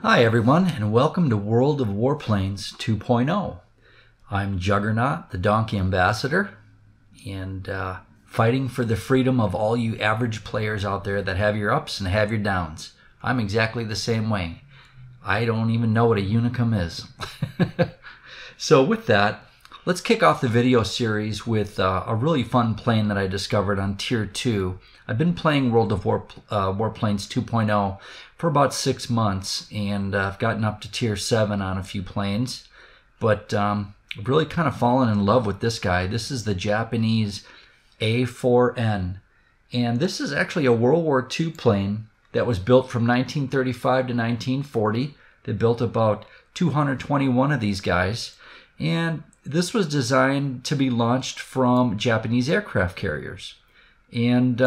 Hi everyone, and welcome to World of Warplanes 2.0. I'm Juggernot, the Donkey Ambassador, and fighting for the freedom of all you average players out there that have your ups and have your downs. I'm exactly the same way. I don't even know what a unicum is. So with that, let's kick off the video series with a really fun plane that I discovered on Tier 2. I've been playing World of Warplanes 2.0 for about 6 months, and I've gotten up to Tier 7 on a few planes, but I've really kind of fallen in love with this guy. This is the Japanese A4N, and this is actually a World War II plane that was built from 1935 to 1940. They built about 221 of these guys, and this was designed to be launched from Japanese aircraft carriers. And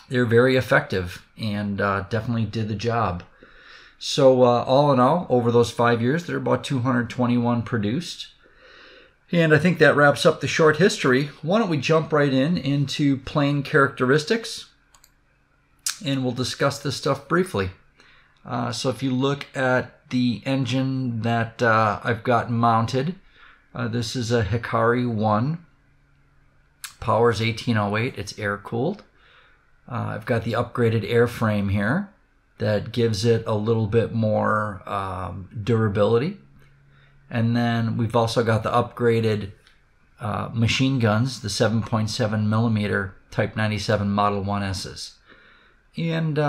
they're very effective and definitely did the job. So all in all, over those 5 years, there are about 221 produced. And I think that wraps up the short history. Why don't we jump right into plane characteristics, and we'll discuss this stuff briefly. So if you look at the engine that I've got mounted, this is a Hikari 1. Power's 1808. It's air-cooled. I've got the upgraded airframe here that gives it a little bit more durability. And then we've also got the upgraded machine guns, the 7.7 millimeter Type 97 Model 1S's. And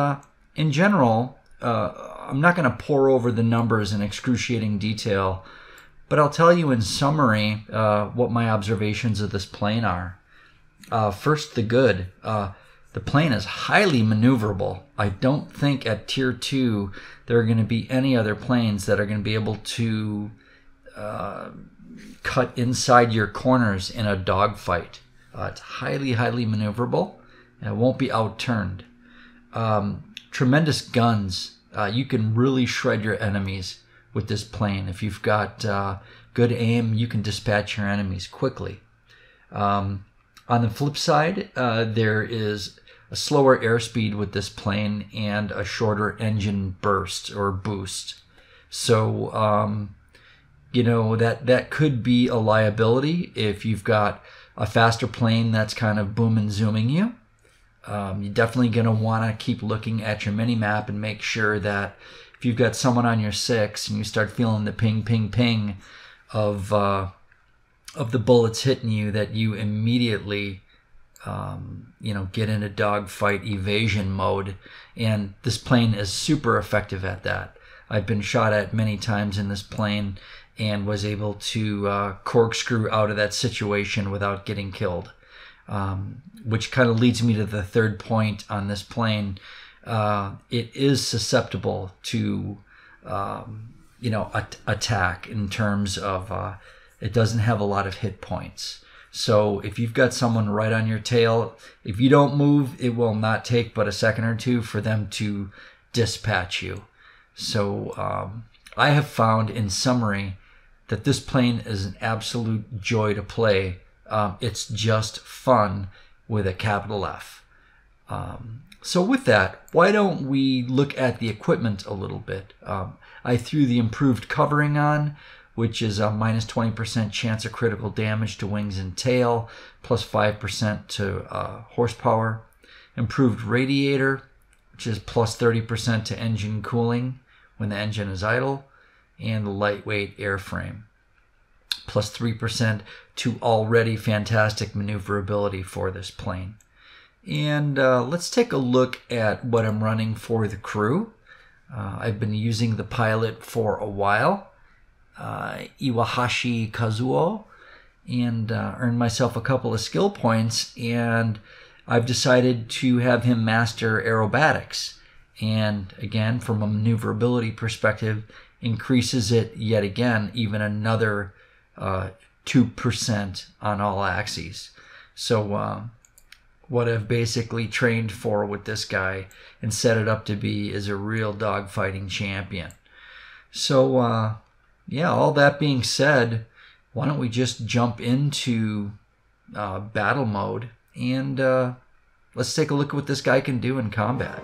in general, I'm not going to pour over the numbers in excruciating detail, but I'll tell you in summary what my observations of this plane are. First, the good. The plane is highly maneuverable. I don't think at Tier 2 there are going to be any other planes that are going to be able to cut inside your corners in a dogfight. It's highly maneuverable, and it won't be outturned. Tremendous guns. You can really shred your enemies with this plane. If you've got good aim, you can dispatch your enemies quickly. On the flip side, there is a slower airspeed with this plane and a shorter engine burst or boost. So, that could be a liability if you've got a faster plane that's kind of boom and zooming you. You're definitely going to want to keep looking at your mini-map and make sure that if you've got someone on your 6 and you start feeling the ping, ping, ping of the bullets hitting you, that you immediately, get into dogfight evasion mode. And this plane is super effective at that. I've been shot at many times in this plane and was able to corkscrew out of that situation without getting killed. Which kind of leads me to the third point on this plane. It is susceptible to, attack in terms of it doesn't have a lot of hit points. So if you've got someone right on your tail, if you don't move, it will not take but a second or two for them to dispatch you. So I have found, in summary, that this plane is an absolute joy to play. It's just fun with a capital F. So with that, why don't we look at the equipment a little bit? I threw the improved covering on, which is a minus 20% chance of critical damage to wings and tail, plus 5% to horsepower. Improved radiator, which is plus 30% to engine cooling when the engine is idle, and the lightweight airframe, plus 3% to already fantastic maneuverability for this plane. And let's take a look at what I'm running for the crew. I've been using the pilot for a while, Iwahashi Kazuo, and earned myself a couple of skill points, and I've decided to have him master aerobatics. And again, from a maneuverability perspective, increases it yet again, even another 2% on all axes. So what I've basically trained for with this guy and set it up to be is a real dogfighting champion. So yeah, all that being said, why don't we just jump into battle mode and let's take a look at what this guy can do in combat.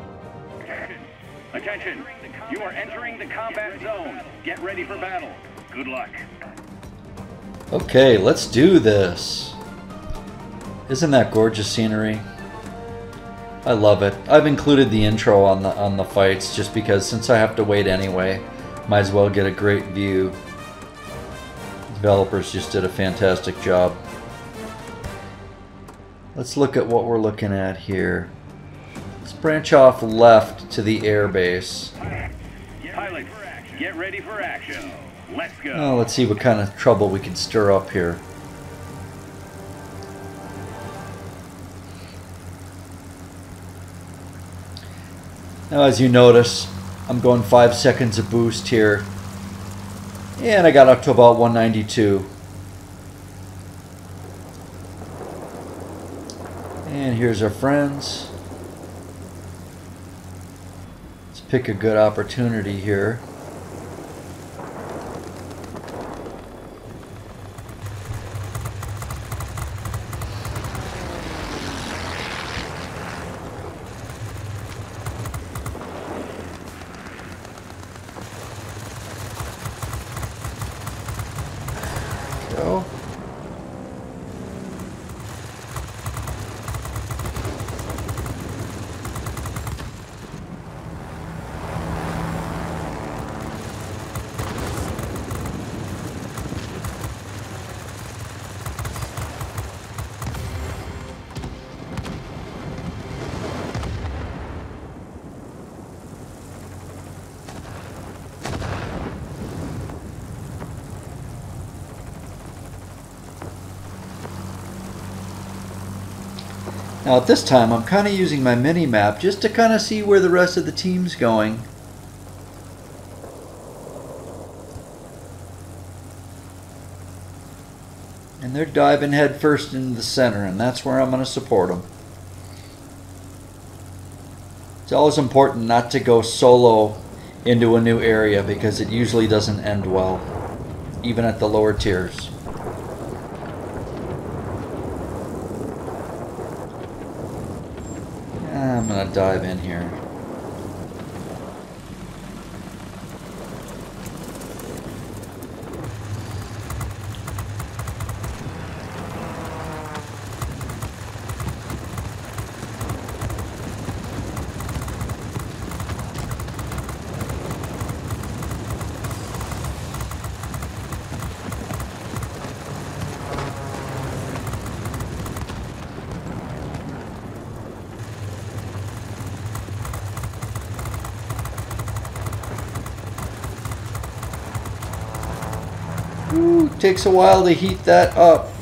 Attention, you are entering the combat zone. Get ready for battle. Good luck. Okay, let's do this. Isn't that gorgeous scenery? I love it. I've included the intro on the fights just because since I have to wait anyway, might as well get a great view. Developers just did a fantastic job. Let's look at what we're looking at here. Let's branch off left to the air base. Pilots, get ready for action. Let's go. Oh, let's see what kind of trouble we can stir up here. Now, as you notice, I'm going 5 seconds of boost here. And I got up to about 192. And here's our friends. Let's pick a good opportunity here. Go. Now at this time I'm kind of using my mini map just to kind of see where the rest of the team's going. And they're diving head first into the center, and that's where I'm going to support them. It's always important not to go solo into a new area because it usually doesn't end well, even at the lower tiers. I'm going to dive in here. Ooh, takes a while to heat that up.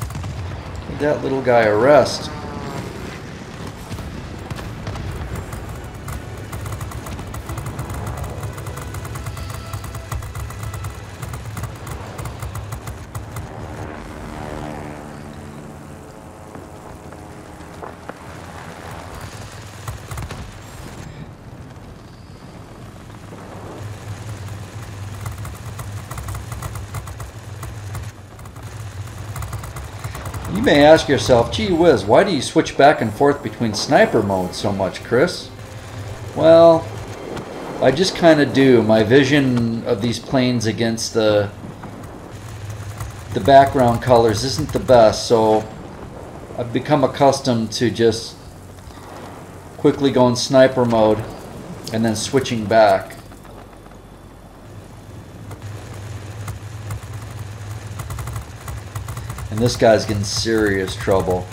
Give that little guy a rest. You may ask yourself, gee whiz, why do you switch back and forth between sniper mode so much, Chris? Well, I just kind of do. My vision of these planes against the background colors isn't the best, so I've become accustomed to just quickly going sniper mode and then switching back. And this guy's getting serious trouble.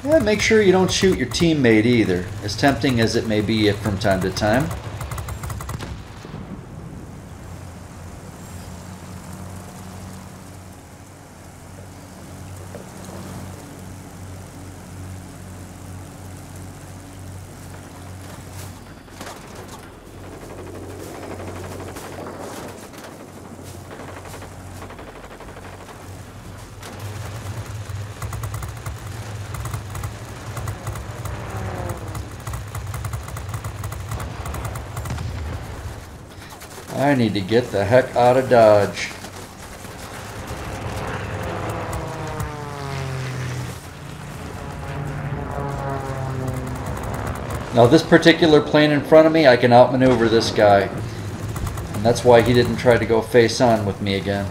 Yeah, make sure you don't shoot your teammate either, as tempting as it may be from time to time. I need to get the heck out of Dodge. Now this particular plane in front of me, I can outmaneuver this guy. And that's why he didn't try to go face on with me again.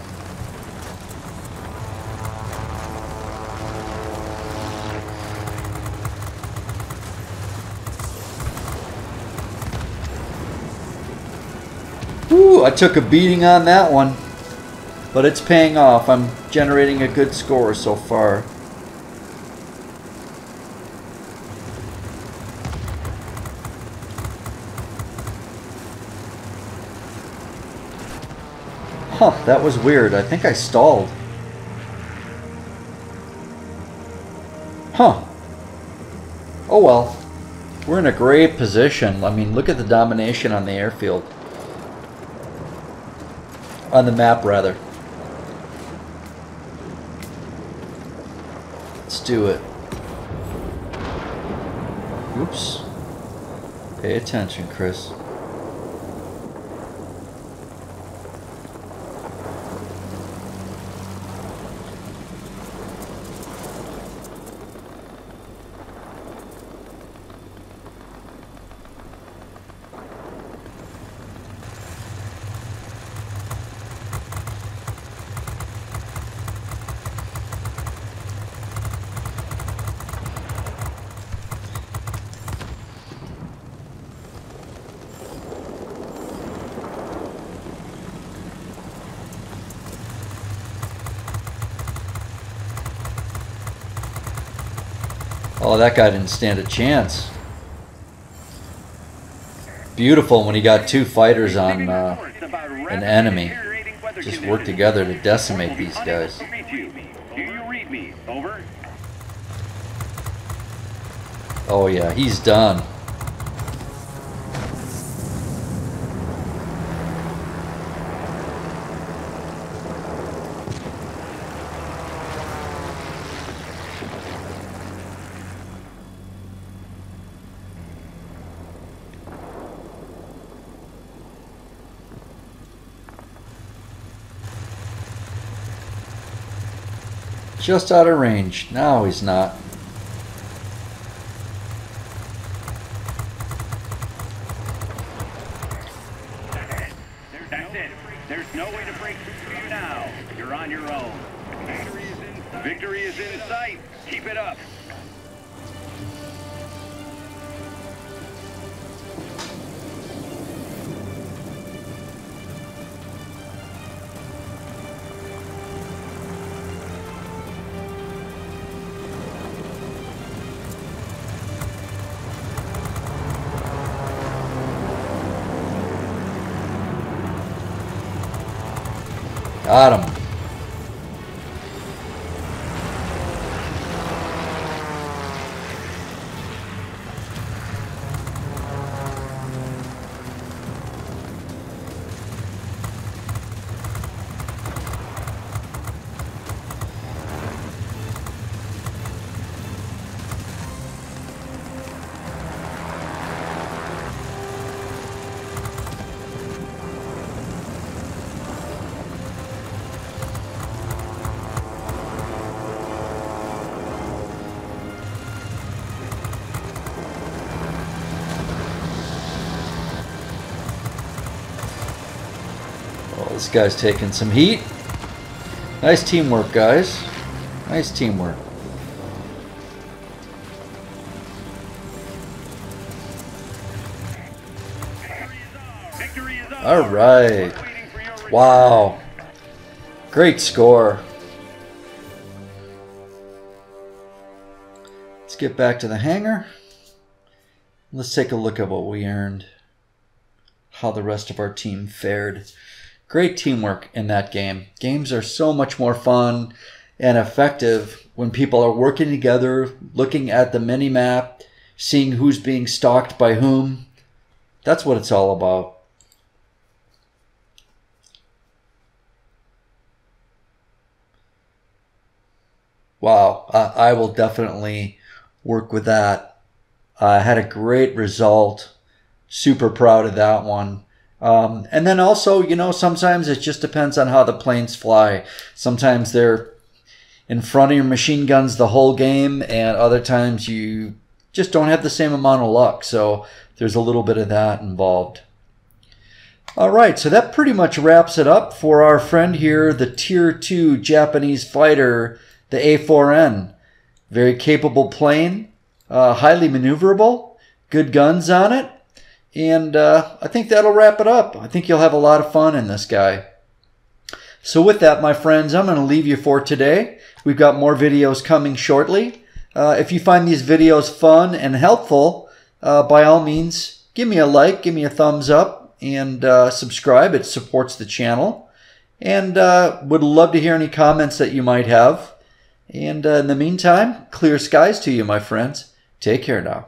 Woo, I took a beating on that one. But it's paying off. I'm generating a good score so far. Huh, that was weird. I think I stalled. Huh. Oh well. We're in a great position. I mean, look at the domination on the airfield. On the map, rather. Let's do it. Oops. Pay attention, Chris. Oh, that guy didn't stand a chance. Beautiful when he got two fighters on an enemy. Just work together to decimate these guys. Do you read me? Over. Oh yeah, he's done. Just out of range. No, he's not. That's it. There's no way to break through you now. You're on your own. Victory is in sight. Keep it up. Got him. This guy's taking some heat. Nice teamwork, guys. Nice teamwork. All right. Wow. Great score. Let's get back to the hangar. Let's take a look at what we earned. How the rest of our team fared. Great teamwork in that game. Games are so much more fun and effective when people are working together, looking at the mini-map, seeing who's being stalked by whom. That's what it's all about. Wow, I will definitely work with that. I had a great result. Super proud of that one. And then also, you know, sometimes it just depends on how the planes fly. Sometimes they're in front of your machine guns the whole game, and other times you just don't have the same amount of luck. So there's a little bit of that involved. All right, so that pretty much wraps it up for our friend here, the Tier 2 Japanese fighter, the A4N. Very capable plane, highly maneuverable, good guns on it, and I think that'll wrap it up. I think you'll have a lot of fun in this guy. So with that, my friends, I'm going to leave you for today. We've got more videos coming shortly. If you find these videos fun and helpful, by all means, give me a like, give me a thumbs up, and subscribe. It supports the channel. And would love to hear any comments that you might have. And in the meantime, clear skies to you, my friends. Take care now.